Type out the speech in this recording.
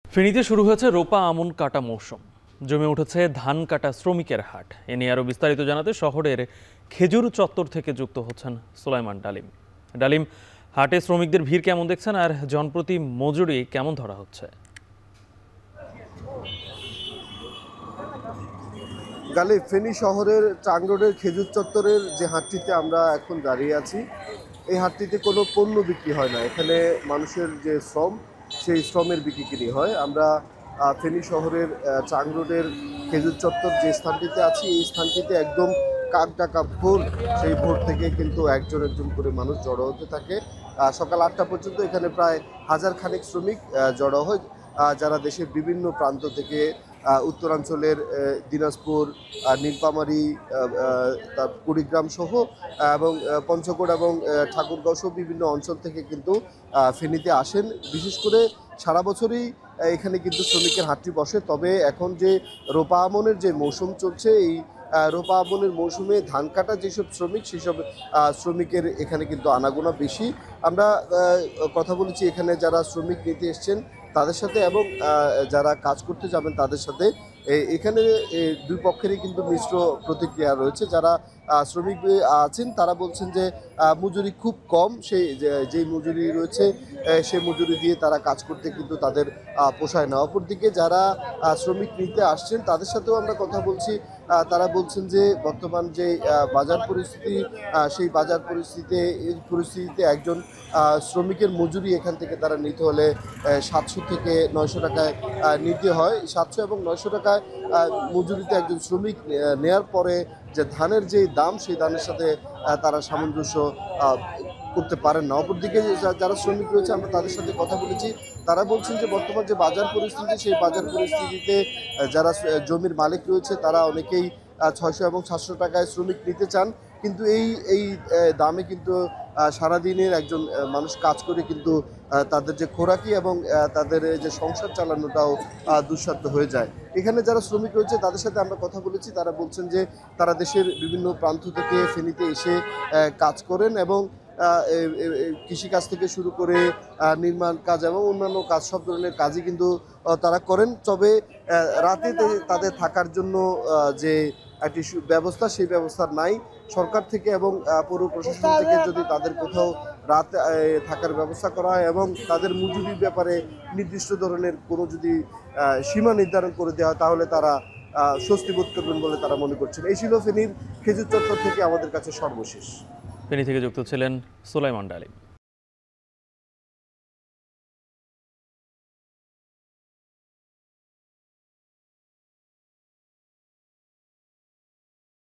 ফেনীতে শুরু হয়েছে রোপা আমন কাটা মৌসুম। জমে উঠেছে ধান কাটা শ্রমিকের হাট। এ নিয়ে আরো বিস্তারিত জানাতে শহরের খেজুর চত্বর থেকে যুক্ত হচ্ছেন সুলাইমান ডালিম। ডালিম, হাটে শ্রমিকদের ভিড় কেমন দেখছেন আর জনপ্রতি মজুরি কেমন ধরা হচ্ছে? গালিব, ফেনী শহরের চাং রোডের খেজুর চত্বরের যে হাটটিতে আমরা এখন দাঁড়িয়ে আছি, এই হাটটিতে কোনো পণ্য বিক্রি হয় না। এখানে মানুষের যে শ্রম, সেই শ্রমের বিক্রি কিনি হয়। আমরা ফেনী শহরের চাং রোডের খেজুর চত্বর যে স্থানটিতে আছি, এই স্থানটিতে একদম কাক ডাকা ভোর, সেই ভোর থেকে কিন্তু একজন একজন করে মানুষ জড়ো হতে থাকে। সকাল ৮টা পর্যন্ত এখানে প্রায় হাজার খানেক শ্রমিক জড়ো হয়, যারা দেশের বিভিন্ন প্রান্ত থেকে উত্তরাঞ্চলের দিনাজপুর, নীলফামারী, কুড়িগ্রাম সহ এবং পঞ্চগড় এবং ঠাকুরগাঁও সহ বিভিন্ন অঞ্চল থেকে কিন্তু ফেনীতে আসেন। বিশেষ করে সারা বছরই এখানে কিন্তু শ্রমিকের হাটটি বসে। তবে এখন যে রোপা আমনের যে মৌসুম চলছে, এই রোপা আমনের মৌসুমে ধান কাটা যেসব শ্রমিক, সেসব শ্রমিকের এখানে কিন্তু আনাগোনা বেশি। আমরা কথা বলেছি এখানে যারা শ্রমিক নিতে এসছেন তাদের সাথে এবং যারা কাজ করতে যাবেন তাদের সাথে। এখানে দুই পক্ষেরই কিন্তু মিশ্র প্রতিক্রিয়া রয়েছে। যারা শ্রমিক আছেন তারা বলছেন যে মজুরি খুব কম, সেই যেই মজুরি রয়েছে সেই মজুরি দিয়ে তারা কাজ করতে কিন্তু তাদের পোষায় না। অপরদিকে যারা শ্রমিক নিতে আসছেন তাদের সাথেও আমরা কথা বলছি। তারা বলছেন যে বর্তমান যে বাজার পরিস্থিতি, সেই বাজার পরিস্থিতিতে একজন শ্রমিকের মজুরি এখান থেকে তারা নিতে হলে 700 থেকে 900 টাকায় নিতে হয়। 700 এবং 900 টাকায় মজুরিতে একজন শ্রমিক নেয়ার পরে যে ধানের যে দাম, সেই দামের সাথে তারা সামঞ্জস্য করতে পারেন না। অপরদিকে যারা শ্রমিক রয়েছে আমরা তাদের সাথে কথা বলেছি। তারা বলছেন যে বর্তমান যে বাজার পরিস্থিতি, সেই বাজার পরিস্থিতিতে যারা জমির মালিক রয়েছে তারা অনেকেই 600 এবং 700 টাকায় শ্রমিক নিতে চান, কিন্তু এই দামে কিন্তু সারাদিনের একজন মানুষ কাজ করে কিন্তু তাদের যে খোরাকি এবং তাদের যে সংসার চালানোটাও দুঃসাধ্য হয়ে যায়। এখানে যারা শ্রমিক রয়েছে তাদের সাথে আমরা কথা বলেছি। তারা বলছেন যে তারা দেশের বিভিন্ন প্রান্ত থেকে ফেনীতে এসে কাজ করেন এবং কৃষিকাজ থেকে শুরু করে নির্মাণ কাজ এবং অন্যান্য কাজ, সব ধরনের কাজই কিন্তু তারা করেন। তবে রাতে তাদের থাকার জন্য যে একটি ব্যবস্থা, সেই ব্যবস্থা নাই সরকার থেকে এবং পৌর প্রশাসন থেকে। যদি তাদের কোথাও রাতে থাকার ব্যবস্থা করা হয় এবং তাদের মজুরির ব্যাপারে নির্দিষ্ট ধরনের কোনো যদি সীমা নির্ধারণ করে দেওয়া হয়, তাহলে তারা স্বস্তি বোধ করবেন বলে তারা মনে করছেন। এই ছিল ফেনীর খেজুর চত্বর থেকে আমাদের কাছে সর্বশেষ। ফেনী থেকে যুক্ত ছিলেন সুলাইমান ডালিম।